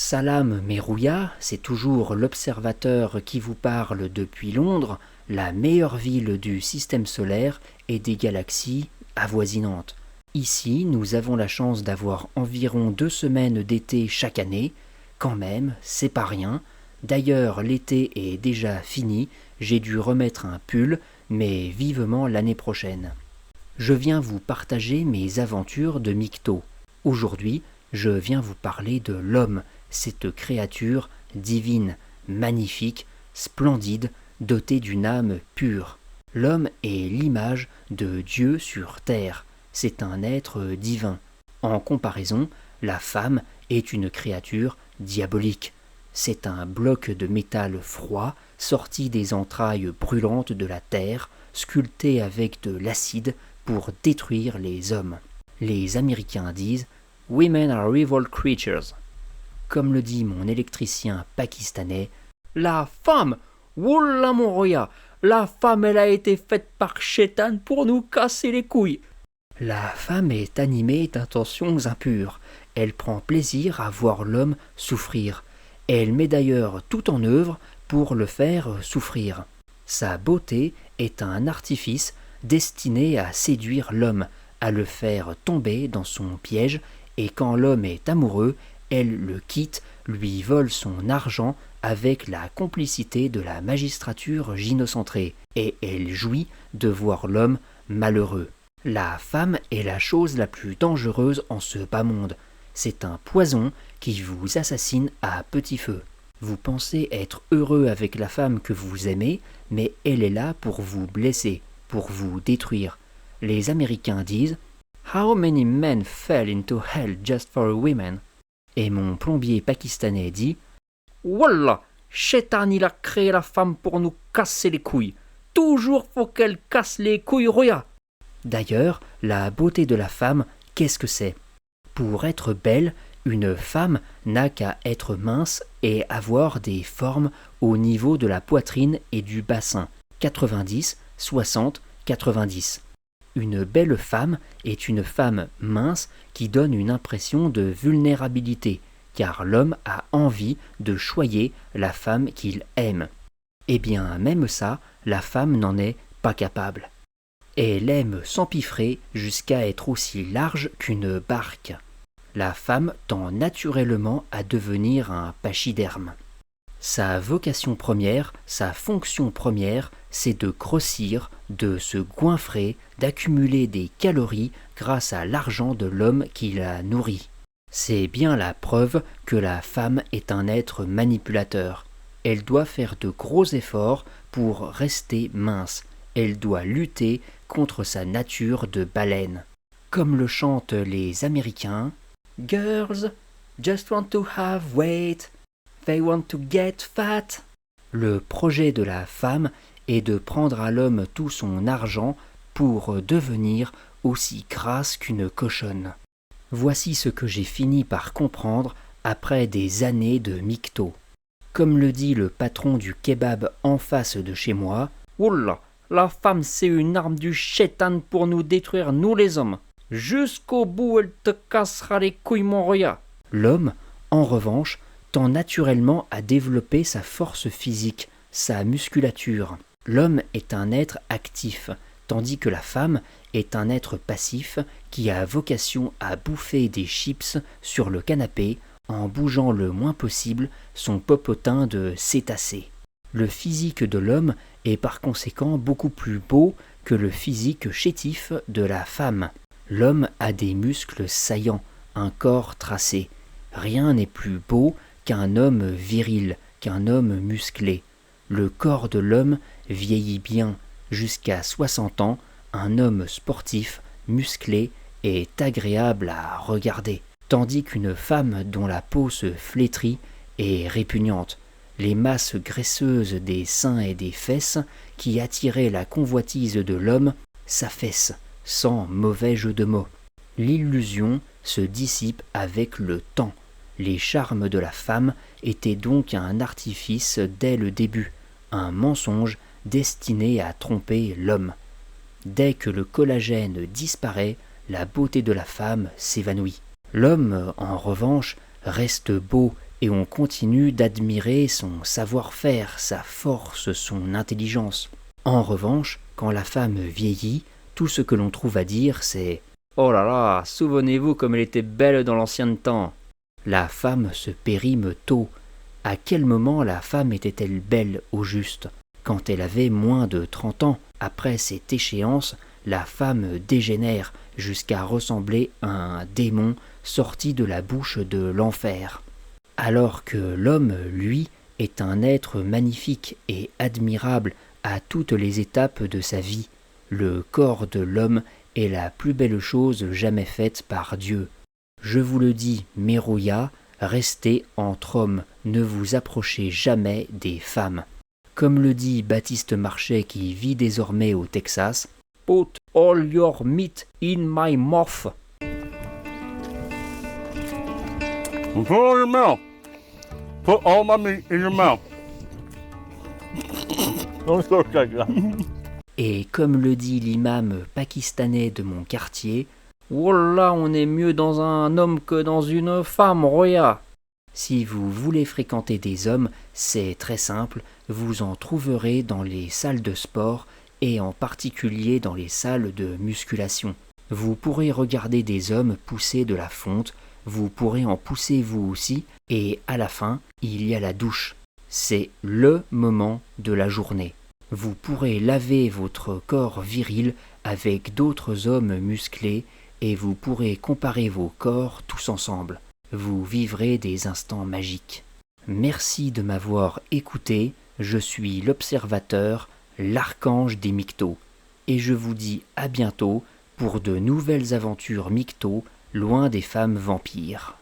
Salam Merouya, c'est toujours l'observateur qui vous parle depuis Londres, la meilleure ville du système solaire et des galaxies avoisinantes. Ici, nous avons la chance d'avoir environ 2 semaines d'été chaque année. Quand même, c'est pas rien. D'ailleurs, l'été est déjà fini, j'ai dû remettre un pull, mais vivement l'année prochaine. Je viens vous partager mes aventures de Micto. Aujourd'hui, je viens vous parler de l'homme, cette créature divine, magnifique, splendide, dotée d'une âme pure. L'homme est l'image de Dieu sur terre. C'est un être divin. En comparaison, la femme est une créature diabolique. C'est un bloc de métal froid sorti des entrailles brûlantes de la terre, sculpté avec de l'acide pour détruire les hommes. Les Américains disent « Women are evil creatures ». Comme le dit mon électricien pakistanais, « La femme, Wallah mon roya, la femme elle a été faite par Shaitan pour nous casser les couilles ». La femme est animée d'intentions impures. Elle prend plaisir à voir l'homme souffrir. Elle met d'ailleurs tout en œuvre pour le faire souffrir. Sa beauté est un artifice destiné à séduire l'homme, à le faire tomber dans son piège, et quand l'homme est amoureux, elle le quitte, lui vole son argent avec la complicité de la magistrature gynocentrée, et elle jouit de voir l'homme malheureux. La femme est la chose la plus dangereuse en ce bas monde. C'est un poison qui vous assassine à petit feu. Vous pensez être heureux avec la femme que vous aimez, mais elle est là pour vous blesser, pour vous détruire. Les Américains disent « How many men fell into hell just for a woman ?» Et mon plombier pakistanais dit « Wallah, Shaitan il a créé la femme pour nous casser les couilles. Toujours faut qu'elle casse les couilles, roya !» D'ailleurs, la beauté de la femme, qu'est-ce que c'est? Pour être belle, une femme n'a qu'à être mince et avoir des formes au niveau de la poitrine et du bassin, 90, 60, 90. Une belle femme est une femme mince qui donne une impression de vulnérabilité, car l'homme a envie de choyer la femme qu'il aime. Eh bien, même ça, la femme n'en est pas capable. Elle aime s'empiffrer jusqu'à être aussi large qu'une barque. La femme tend naturellement à devenir un pachyderme. Sa vocation première, sa fonction première, c'est de grossir, de se goinfrer, d'accumuler des calories grâce à l'argent de l'homme qui la nourrit. C'est bien la preuve que la femme est un être manipulateur. Elle doit faire de gros efforts pour rester mince. Elle doit lutter contre sa nature de baleine. Comme le chantent les Américains, « Girls just want to have weight, they want to get fat ». Le projet de la femme est de prendre à l'homme tout son argent pour devenir aussi grasse qu'une cochonne. Voici ce que j'ai fini par comprendre après des années de Micto. Comme le dit le patron du kebab en face de chez moi, « Oula, la femme c'est une arme du Shaitan pour nous détruire, nous les hommes. Jusqu'au bout elle te cassera les couilles mon roya ». L'homme, en revanche, tend naturellement à développer sa force physique, sa musculature. L'homme est un être actif, tandis que la femme est un être passif qui a vocation à bouffer des chips sur le canapé en bougeant le moins possible son popotin de cétacé. Le physique de l'homme est par conséquent beaucoup plus beau que le physique chétif de la femme. L'homme a des muscles saillants, un corps tracé. Rien n'est plus beau qu'un homme viril, qu'un homme musclé. Le corps de l'homme vieillit bien. Jusqu'à 60 ans, un homme sportif, musclé, est agréable à regarder, tandis qu'une femme dont la peau se flétrit est répugnante. Les masses graisseuses des seins et des fesses qui attiraient la convoitise de l'homme s'affaissent, sans mauvais jeu de mots. L'illusion se dissipe avec le temps. Les charmes de la femme étaient donc un artifice dès le début, un mensonge destiné à tromper l'homme. Dès que le collagène disparaît, la beauté de la femme s'évanouit. L'homme, en revanche, reste beau et on continue d'admirer son savoir-faire, sa force, son intelligence. En revanche, quand la femme vieillit, tout ce que l'on trouve à dire, c'est « Oh là là, souvenez-vous comme elle était belle dans l'ancien temps !» La femme se périme tôt. À quel moment la femme était-elle belle au juste? Quand elle avait moins de 30 ans. Après cette échéance, la femme dégénère jusqu'à ressembler à un démon sorti de la bouche de l'enfer. Alors que l'homme, lui, est un être magnifique et admirable à toutes les étapes de sa vie. Le corps de l'homme est la plus belle chose jamais faite par Dieu. Je vous le dis, Merouya, restez entre hommes, ne vous approchez jamais des femmes. Comme le dit Baptiste Marchais qui vit désormais au Texas, « Put all your meat in my mouth ». Put all your mouth. Put all my meat in your mouth. Don't talk like that. Et comme le dit l'imam pakistanais de mon quartier, « Wallah, on est mieux dans un homme que dans une femme, Roya !» Si vous voulez fréquenter des hommes, c'est très simple, vous en trouverez dans les salles de sport et en particulier dans les salles de musculation. Vous pourrez regarder des hommes pousser de la fonte, vous pourrez en pousser vous aussi, et à la fin, il y a la douche. C'est le moment de la journée. Vous pourrez laver votre corps viril avec d'autres hommes musclés et vous pourrez comparer vos corps tous ensemble. Vous vivrez des instants magiques. Merci de m'avoir écouté, je suis l'observateur, l'archange des Mictos, et je vous dis à bientôt pour de nouvelles aventures Mictos, loin des femmes vampires.